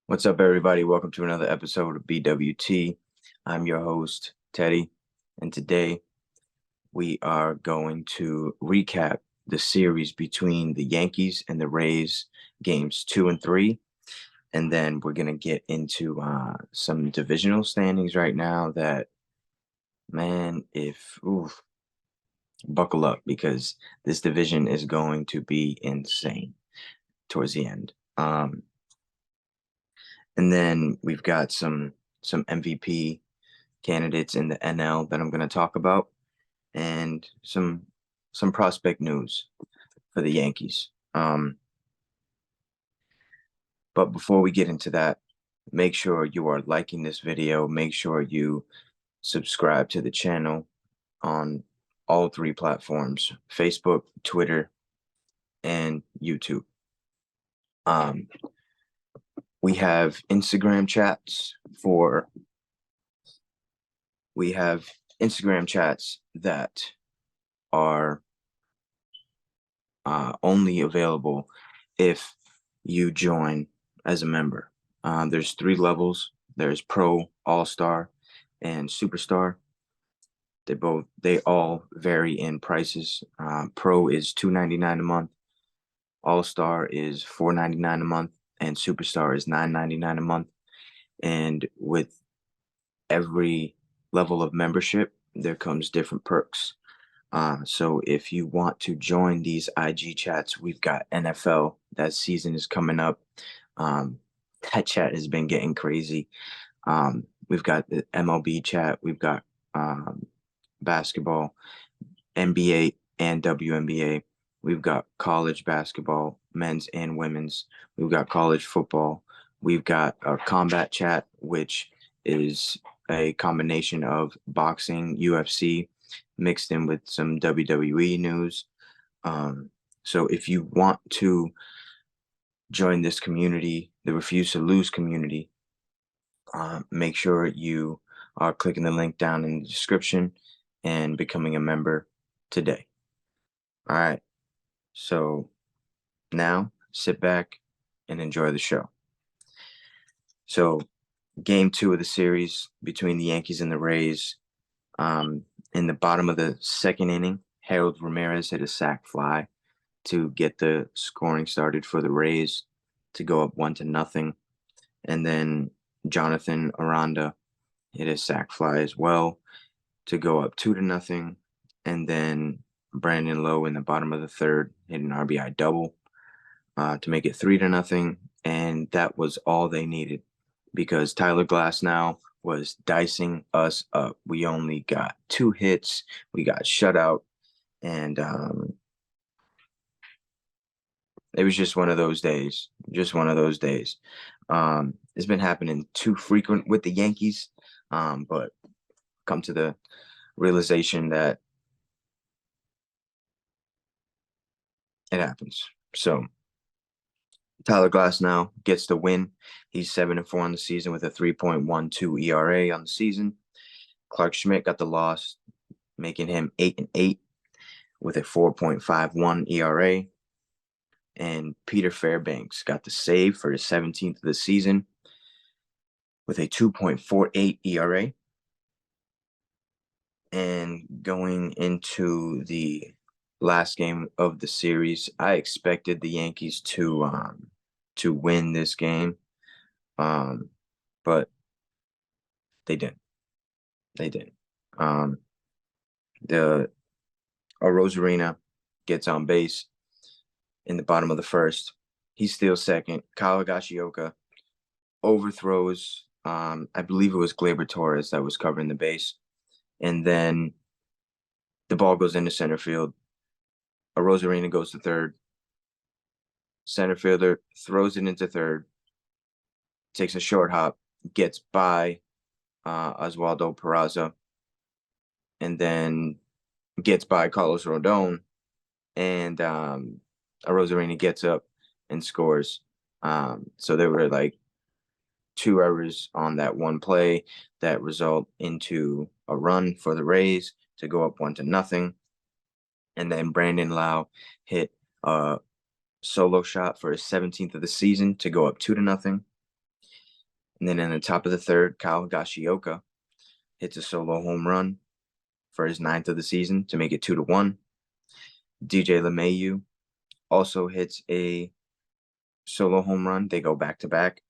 What's up, everybody? Welcome to another episode of BWT. I'm your host, Teddy, and today we are going to recap the series between the Yankees and the Rays, games 2 and 3. And then we're going to get into some divisional standings right now that, man, buckle up because this division is going to be insane towards the end. And then we've got some MVP candidates in the NL that I'm going to talk about, and some prospect news for the Yankees. But before we get into that, make sure you are liking this video. Make sure you subscribe to the channel on all three platforms: Facebook, Twitter, and YouTube. We have Instagram chats that are only available if you join as a member. There's 3 levels. There's Pro, All-Star, and Superstar. They all vary in prices. Pro is $2.99 a month. All-Star is $4.99 a month, and Superstar is $9.99 a month. And with every level of membership, there comes different perks. So if you want to join these IG chats, we've got NFL. That season is coming up. That chat has been getting crazy. We've got the MLB chat. We've got basketball, NBA and WNBA. We've got college basketball, men's and women's. We've got college football. We've got a combat chat, which is a combination of boxing, UFC, mixed in with some WWE news. So if you want to join this community, the Refuse to Lose community, make sure you are clicking the link down in the description and becoming a member today. All right. So now sit back and enjoy the show. So game 2 of the series between the Yankees and the Rays. In the bottom of the second inning, Harold Ramirez hit a sac fly to get the scoring started for the Rays to go up 1-0. And then Jonathan Aranda hit a sac fly as well to go up 2-0. And then Brandon Lowe in the bottom of the third hit an RBI double to make it 3-0. And that was all they needed because Tyler Glasnow was dicing us up. We only got 2 hits. We got shut out. And it was just one of those days. It's been happening too frequent with the Yankees, but come to the realization that it happens. So Tyler Glasnow gets the win. He's 7-4 on the season with a 3.12 ERA on the season. Clark Schmidt got the loss, making him 8-8 with a 4.51 ERA. And Peter Fairbanks got the save for his 17th of the season with a 2.48 ERA. And going into the last game of the series, I expected the Yankees to win this game, but they didn't. The Rosarina gets on base in the bottom of the first. He's still second. Kyle Higashioka overthrows. I believe it was Gleyber Torres that was covering the base, and then the ball goes into center field. Rosarina goes to third. Center fielder throws it into third, takes a short hop, gets by Oswaldo Peraza, and then gets by Carlos Rodon, and Rosarina gets up and scores. So there were like 2 errors on that one play that result into a run for the Rays to go up 1-0. And then Brandon Lowe hit a solo shot for his 17th of the season to go up 2-0. And then in the top of the third, Kyle Higashioka hits a solo home run for his ninth of the season to make it 2-1. DJ LeMahieu also hits a solo home run. They go back to back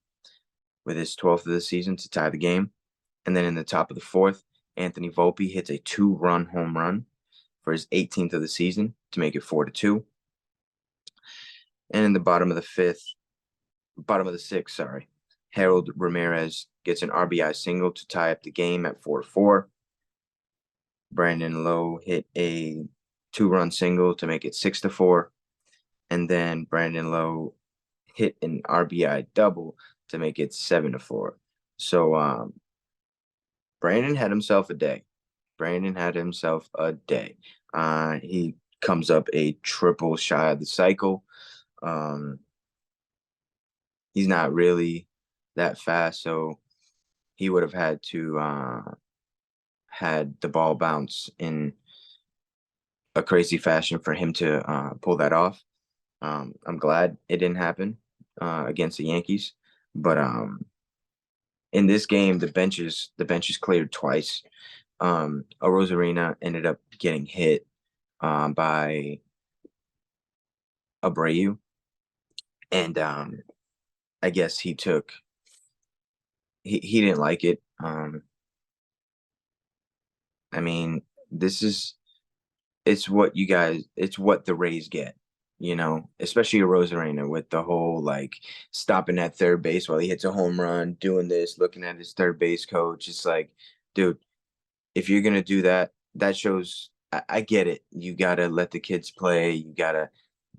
with his 12th of the season to tie the game. And then in the top of the fourth, Anthony Volpe hits a 2-run home run for his 18th of the season to make it 4-2. And in the bottom of the sixth, sorry, Harold Ramirez gets an RBI single to tie up the game at 4-4. Brandon Lowe hit a 2-run single to make it 6-4. And then Brandon Lowe hit an RBI double to make it 7-4. So Brandon had himself a day. He comes up a triple shy of the cycle. He's not really that fast, so he would have had to had the ball bounce in a crazy fashion for him to pull that off. I'm glad it didn't happen against the Yankees, but in this game, the benches cleared twice. Rosarina ended up getting hit by Abreu, and I guess he didn't like it. I mean, it's what the Rays get, especially a Rosarina with the whole like stopping at third base while he hits a home run, doing this, looking at his third base coach. It's like, dude, if you're gonna do that, that shows. I get it. You gotta let the kids play. You gotta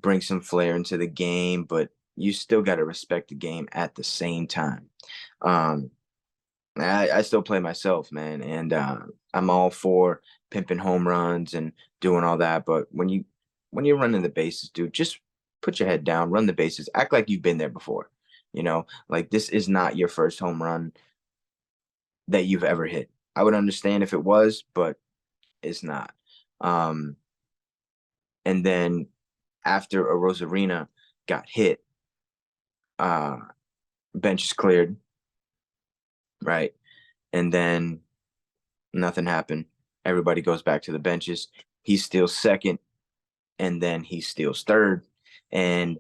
bring some flair into the game, but you still gotta respect the game at the same time. Um, I still play myself, man, and I'm all for pimping home runs and doing all that. But when you're running the bases, dude, just put your head down, run the bases, act like you've been there before. Like this is not your first home run that you've ever hit. I would understand if it was, but it's not. Um, and then after a Rosarina got hit, uh, bench is cleared, right? And then nothing happened. Everybody goes back to the benches. He steals second, and then he steals third, and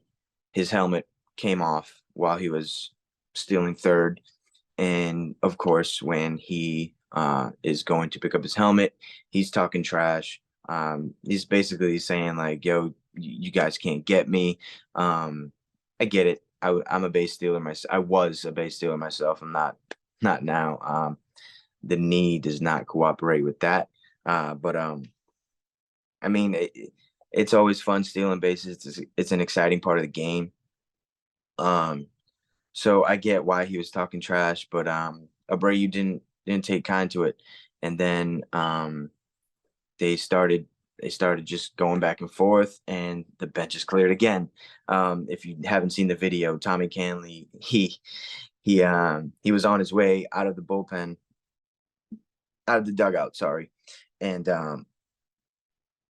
his helmet came off while he was stealing third. And of course, when he is going to pick up his helmet, he's talking trash. He's basically saying like, "Yo, you guys can't get me." I get it. I'm a base stealer myself. I was a base stealer myself. I'm not now. The knee does not cooperate with that. But I mean, it's always fun stealing bases. It's an exciting part of the game. Um, so I get why he was talking trash, but Abreu didn't take kind to it, and then they started just going back and forth, and the bench is cleared again. If you haven't seen the video, Tommy Canley he was on his way out of the bullpen, out of the dugout, sorry, and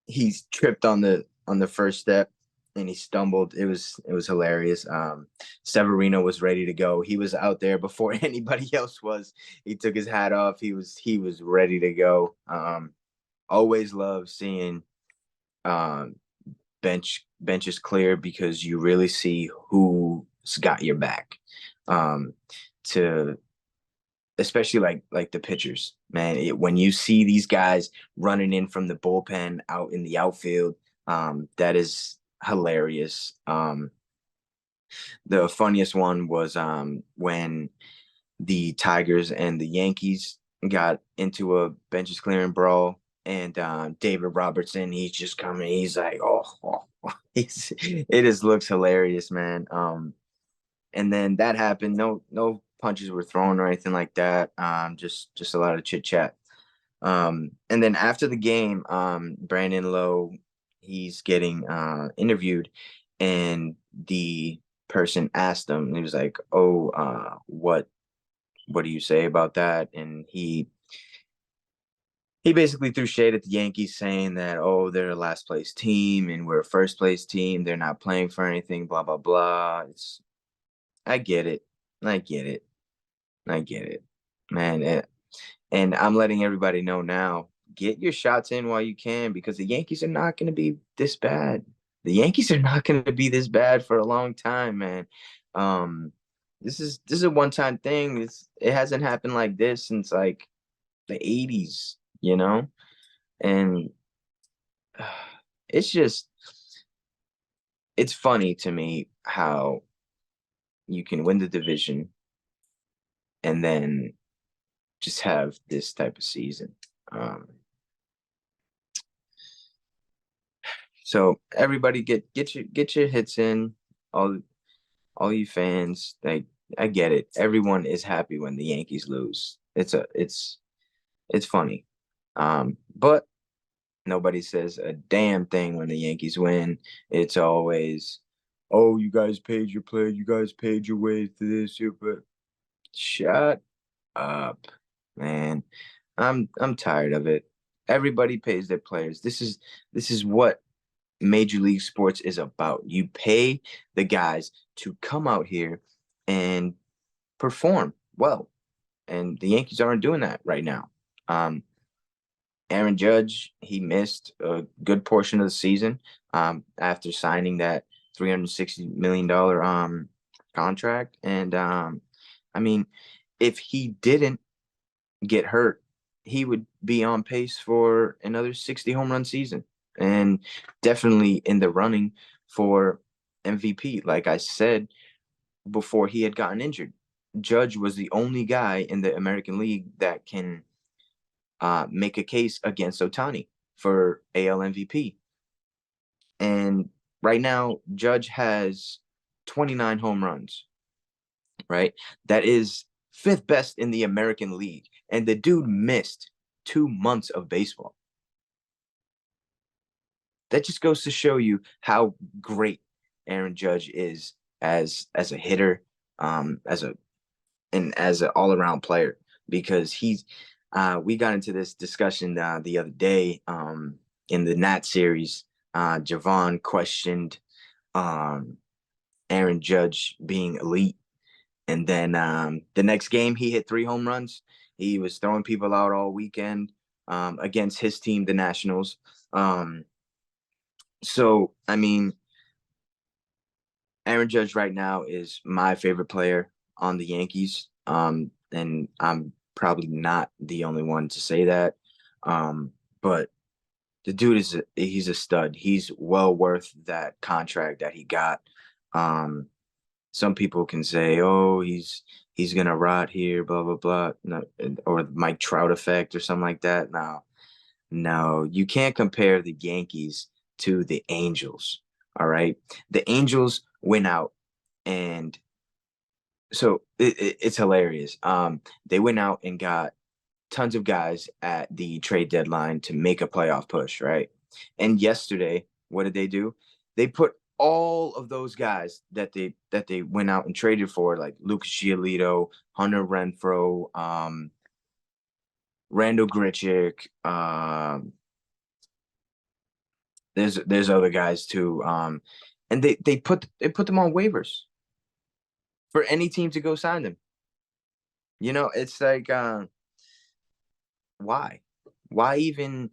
he's tripped on the first step and he stumbled. It was hilarious. Severino was ready to go. He was out there before anybody else was. He took his hat off. He was ready to go. Always love seeing um, benches clear because you really see who's got your back. To especially like the pitchers, man. When you see these guys running in from the bullpen out in the outfield, that is hilarious. The funniest one was when the Tigers and the Yankees got into a benches clearing brawl, and David Robertson, he's just coming. He's like, oh. It just looks hilarious, man. And then that happened. No punches were thrown or anything like that. Just a lot of chit chat. And then after the game, Brandon Lowe, he's getting interviewed, and the person asked him, and he was like, "Oh, what do you say about that?" And he basically threw shade at the Yankees, saying that, "Oh, they're a last place team and we're a first place team. They're not playing for anything. Blah blah blah." I get it. I get it. I get it, man. And I'm letting everybody know now, get your shots in while you can because the Yankees are not going to be this bad. The Yankees are not going to be this bad for a long time, man. Um, this is a one-time thing. It hasn't happened like this since like the 80s, you know? And it's just it's funny to me how you can win the division and then just have this type of season. Um, so everybody get your hits in. All all you fans, like I get it. Everyone is happy when the Yankees lose. It's funny. But nobody says a damn thing when the Yankees win. It's always, oh, you guys paid your play, you guys paid your way to this, but shut up, man. I'm tired of it. Everybody pays their players. This is what Major League Sports is about. You pay the guys to come out here and perform well. And the Yankees aren't doing that right now. Aaron Judge, he missed a good portion of the season after signing that $360 million contract. And I mean, if he didn't get hurt, he would be on pace for another 60 home run season and definitely in the running for MVP. Like I said before he had gotten injured, Judge was the only guy in the American League that can make a case against Otani for AL MVP. And right now, Judge has 29 home runs, right? That is fifth best in the American League. And the dude missed 2 months of baseball. That just goes to show you how great Aaron Judge is as a hitter, as a and as an all around player. Because we got into this discussion the other day in the Nat series. Javon questioned um, Aaron Judge being elite, and then the next game he hit 3 home runs. He was throwing people out all weekend against his team, the Nationals. So I mean, Aaron Judge right now is my favorite player on the Yankees. And I'm probably not the only one to say that. But the dude he's a stud. He's well worth that contract that he got. Um, some people can say, "Oh, he's gonna rot here," blah blah blah, no, or Mike Trout effect or something like that. No, no, you can't compare the Yankees to the Angels. All right, the Angels went out and so it's hilarious. They went out and got tons of guys at the trade deadline to make a playoff push, right? And yesterday, what did they do? They put all of those guys that they went out and traded for, like Lucas Giolito, Hunter Renfroe, Randall Grichuk. There's other guys too. And they put them on waivers for any team to go sign them. It's like why? Why even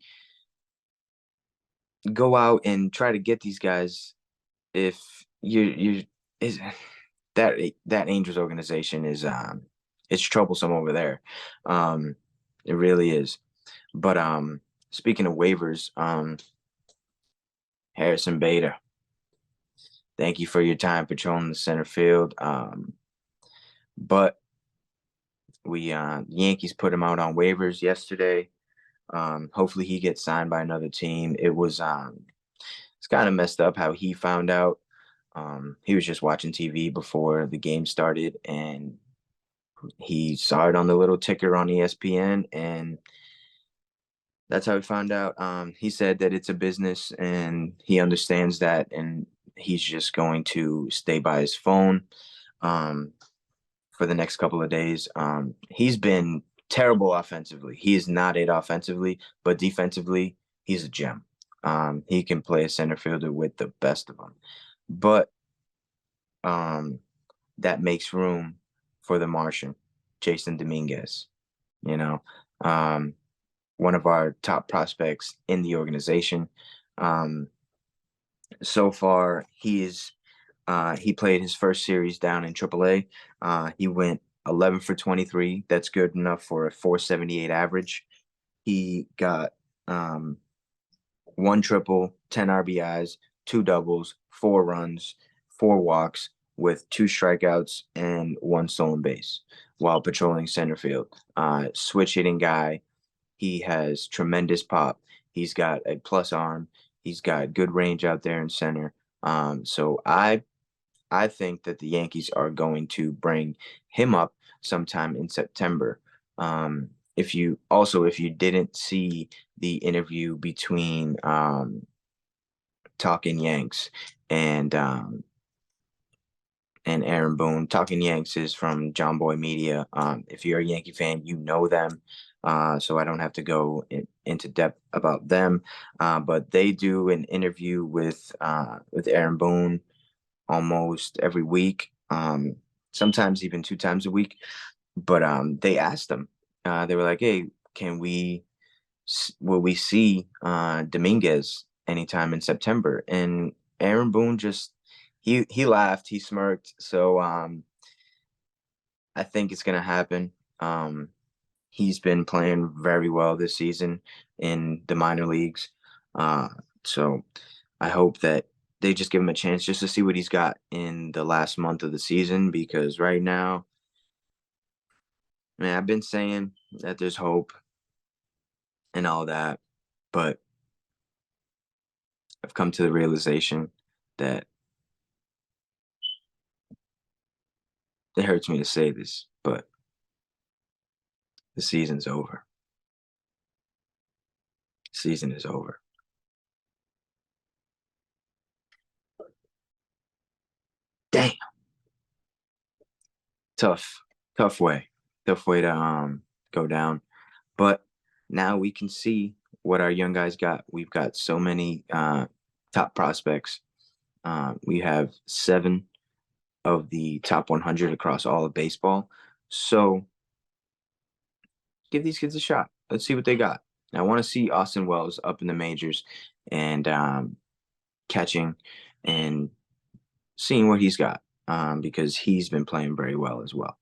go out and try to get these guys if you is that Angels organization is it's troublesome over there. Um it really is. But speaking of waivers, Harrison Beta, thank you for your time patrolling the center field. But we Yankees put him out on waivers yesterday. Hopefully he gets signed by another team. It's kind of messed up how he found out. He was just watching TV before the game started, and he saw it on the little ticker on ESPN, and that's how he found out. He said that it's a business, and he understands that, and he's just going to stay by his phone um, for the next couple of days. He's been terrible offensively. He is not it offensively, but defensively, he's a gem. He can play a center fielder with the best of them. But that makes room for the Martian, Jason Dominguez. You know, um, one of our top prospects in the organization. Um, so far, he played his first series down in AAA. He went 11 for 23. That's good enough for a 478 average. He got um, one triple, 10 RBIs, two doubles, four runs, four walks, with two strikeouts and one stolen base while patrolling center field. Switch hitting guy. He has tremendous pop. He's got a plus arm. He's got good range out there in center. So I think that the Yankees are going to bring him up sometime in September. If you didn't see the interview between Talking Yanks and um, and Aaron Boone. Talking Yanks is from John Boy Media. If you're a Yankee fan, you know them. So I don't have to go into depth about them. But they do an interview with Aaron Boone almost every week, sometimes even two times a week. But they asked them, they were like, "Hey, will we see Dominguez anytime in September?" And Aaron Boone just he laughed, he smirked. So I think it's gonna happen. He's been playing very well this season in the minor leagues. Uh, so I hope that they just give him a chance just to see what he's got in the last month of the season, because right now, man, I've been saying that there's hope and all that, but I've come to the realization that it hurts me to say this, but the season's over. Season is over. Damn. Tough, tough way. Tough way to go down. But now we can see what our young guys got. We've got so many top prospects. We have 7 of the top 100 across all of baseball. So give these kids a shot. Let's see what they got. I want to see Austin Wells up in the majors and catching and seeing what he's got, because he's been playing very well as well.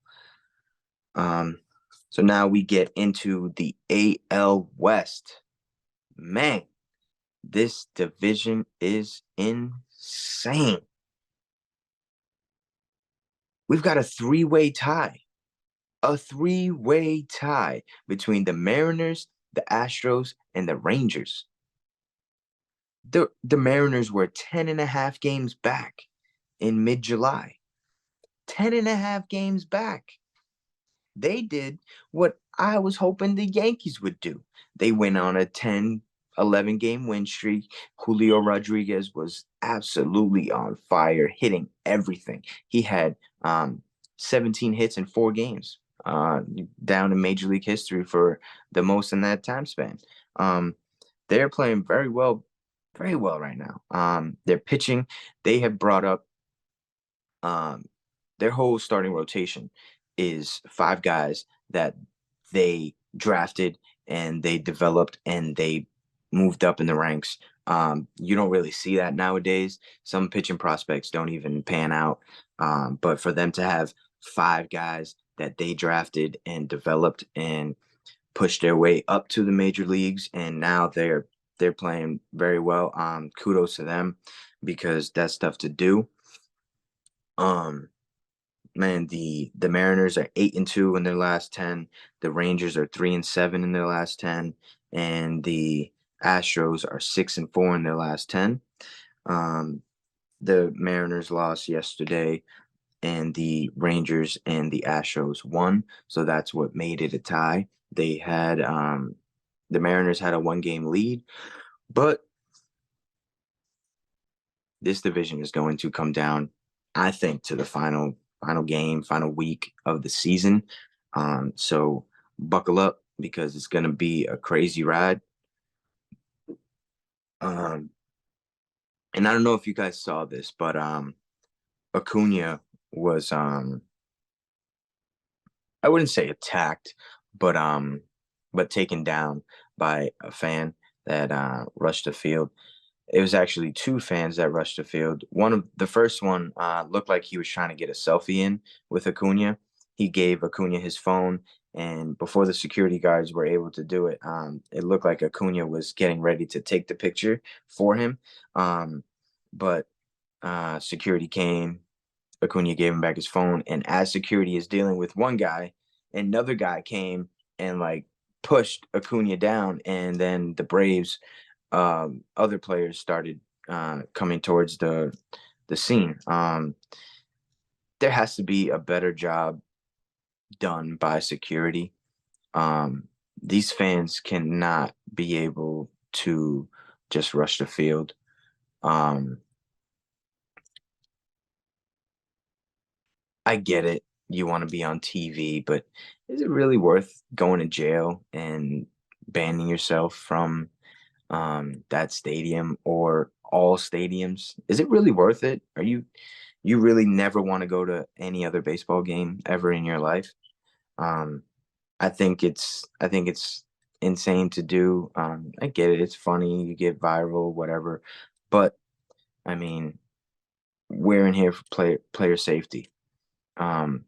Um, so now we get into the AL West. Man, this division is insane. We've got a three-way tie. A three-way tie between the Mariners, the Astros, and the Rangers. The Mariners were 10 and a half games back in mid-July. 10 and a half games back. They did what I was hoping the Yankees would do. They went on a 10-11 game win streak. Julio Rodriguez was absolutely on fire, hitting everything. He had 17 hits in 4 games, down in Major League history for the most in that time span. They're playing very well right now. They're pitching. They have brought up um, their whole starting rotation is 5 guys that they drafted and they developed and they moved up in the ranks. You don't really see that nowadays. Some pitching prospects don't even pan out. But for them to have 5 guys that they drafted and developed and pushed their way up to the major leagues, and now they're playing very well. Kudos to them, because that's tough to do. Um, Man, the Mariners are 8-2 in their last 10. The Rangers are 3-7 in their last 10, and the Astros are 6-4 in their last 10. Um, the Mariners lost yesterday, and the Rangers and the Astros won, so that's what made it a tie. The Mariners had a 1-game lead, but this division is going to come down, I think, to the final game, final week of the season. So buckle up, because it's going to be a crazy ride. Um, and I don't know if you guys saw this, but Acuna was I wouldn't say attacked, but taken down by a fan that rushed the field. It was actually two fans that rushed the field. One of the first one looked like he was trying to get a selfie in with Acuna. He gave Acuna his phone, and before the security guards were able to do it, it looked like Acuna was getting ready to take the picture for him. But security came. Acuna gave him back his phone, and as security is dealing with one guy, another guy came and like pushed Acuna down, and then the Braves other players started coming towards the scene. There has to be a better job done by security. These fans cannot be able to just rush the field. Um, I get it. You want to be on TV, but is it really worth going to jail and banning yourself from that stadium or all stadiums? Is it really worth it? You really never want to go to any other baseball game ever in your life? Um, I think it's insane to do. I get it. It's funny. You get viral, whatever. But I mean, we're in here for player safety. Um,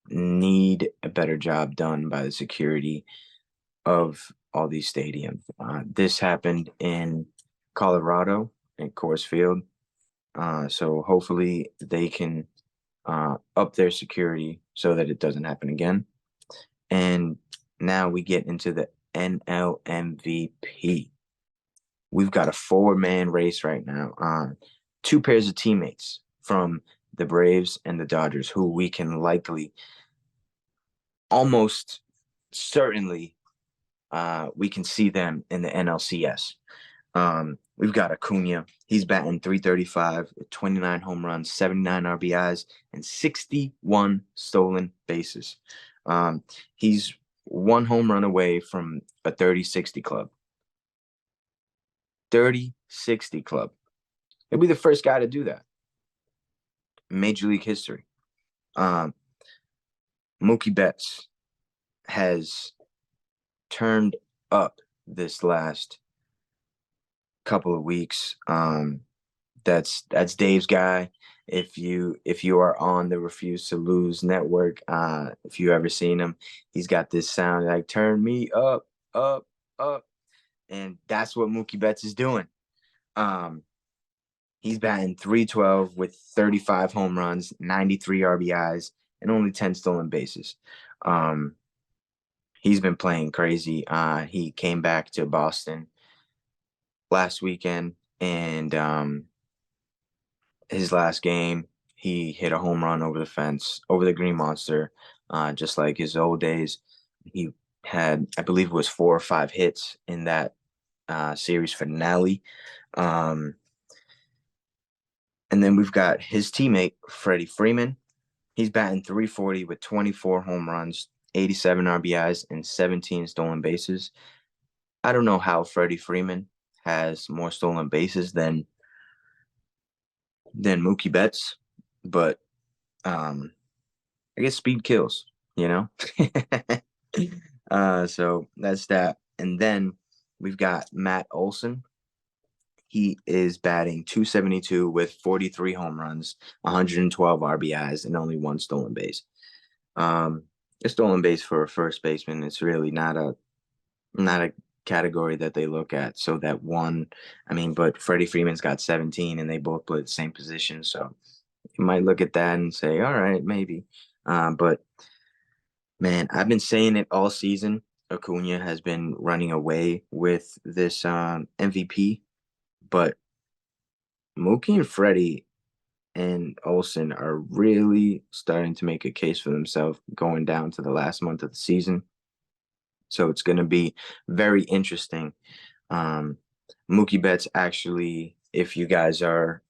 need a better job done by the security of all these stadiums. This happened in Colorado at Coors Field. So hopefully they can up their security so that it doesn't happen again. And now we get into the NL MVP. We've got a four-man race right now. Two pairs of teammates from the Braves and the Dodgers who we can likely, almost certainly, we can see them in the NLCS. We've got Acuna. He's batting 335, 29 home runs, 79 RBIs, and 61 stolen bases. He's one home run away from a 30-60 club. 30-60 club. He'll be the first guy to do that. Major League history. Mookie Betts has turned up this last couple of weeks. That's Dave's guy. If you are on the Refuse to Lose network, if you ever seen him, he's got this sound like "Turn me up, up, up," and that's what Mookie Betts is doing. He's batting 312 with 35 home runs, 93 RBIs, and only 10 stolen bases. He's been playing crazy. He came back to Boston last weekend, and his last game, he hit a home run over the fence, over the Green Monster, just like his old days. He had, I believe it was 4 or 5 hits in that series finale. And then we've got his teammate, Freddie Freeman. He's batting 340 with 24 home runs, 87 RBIs, and 17 stolen bases. I don't know how Freddie Freeman has more stolen bases than Mookie Betts, but I guess speed kills, you know? So that's that. And then we've got Matt Olson. He is batting 272 with 43 home runs, 112 RBIs, and only one stolen base. A stolen base for a first baseman is really not a category that they look at. So that one, I mean, but Freddie Freeman's got 17 and they both play the same position. So you might look at that and say, all right, maybe. But man, I've been saying it all season. Acuna has been running away with this MVP, but Mookie and Freddie and Olsen are really starting to make a case for themselves going down to the last month of the season. So it's going to be very interesting. Mookie Betts actually, if you guys like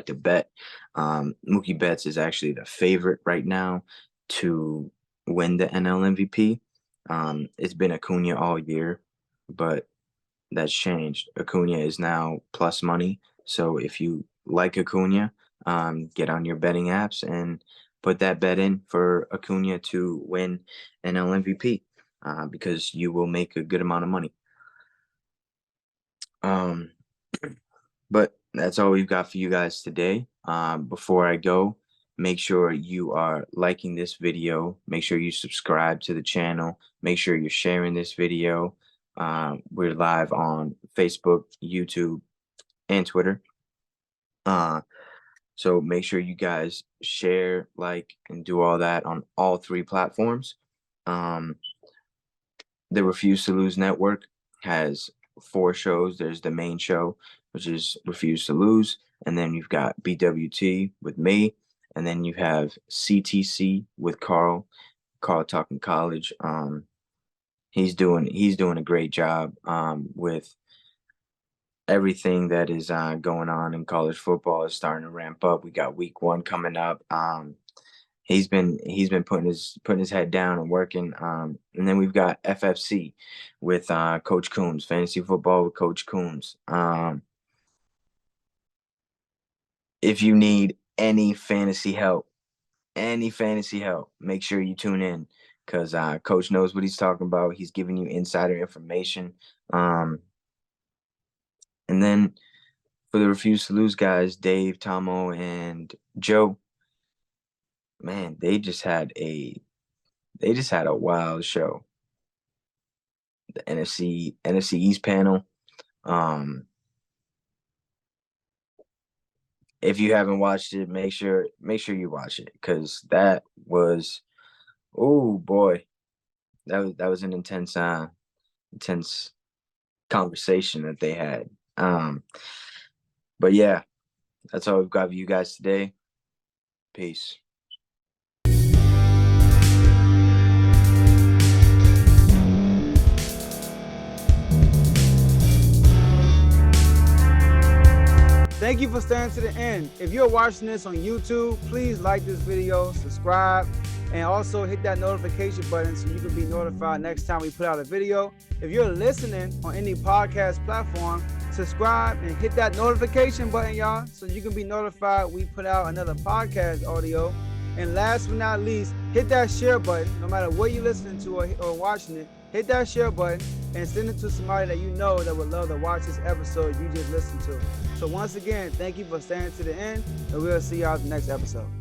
to bet, Mookie Betts is actually the favorite right now to win the NL MVP. It's been Acuna all year, but that's changed. Acuna is now plus money. So if you like Acuna, get on your betting apps and put that bet in for Acuna to win NL MVP because you will make a good amount of money. But that's all we've got for you guys today. Before I go, make sure you are liking this video. Make sure you subscribe to the channel. Make sure you're sharing this video. We're live on Facebook, YouTube, and Twitter. So make sure you guys share, like, and do all that on all 3 platforms. The Refuse to Lose Network has 4 shows. There's the main show, which is Refuse to Lose, and then you've got BWT with me, and then you have CTC with Carl Talking College. He's doing a great job with everything that is going on in college football. Is starting to ramp up. We got week 1 coming up. He's been putting his head down and working. And then we've got FFC with Coach Coons, fantasy football with Coach Coons. If you need any fantasy help, make sure you tune in because Coach knows what he's talking about. He's giving you insider information. And then for the Refuse to Lose guys, Dave, Tomo, and Joe, man, they just had a wild show. The NFC East panel. If you haven't watched it, make sure you watch it because that was, oh boy, that was an intense conversation that they had. But yeah, that's all we've got for you guys today. Peace. Thank you for staying to the end. If you're watching this on YouTube, please like this video, subscribe, and also hit that notification button so you can be notified next time we put out a video. If you're listening on any podcast platform, subscribe and hit that notification button, y'all, so you can be notified we put out another podcast audio. And last but not least, hit that share button. No matter what you're listening to or watching it, hit that share button and send it to somebody that you know that would love to watch this episode you just listened to. So once again, thank you for staying to the end, and we'll see y'all in the next episode.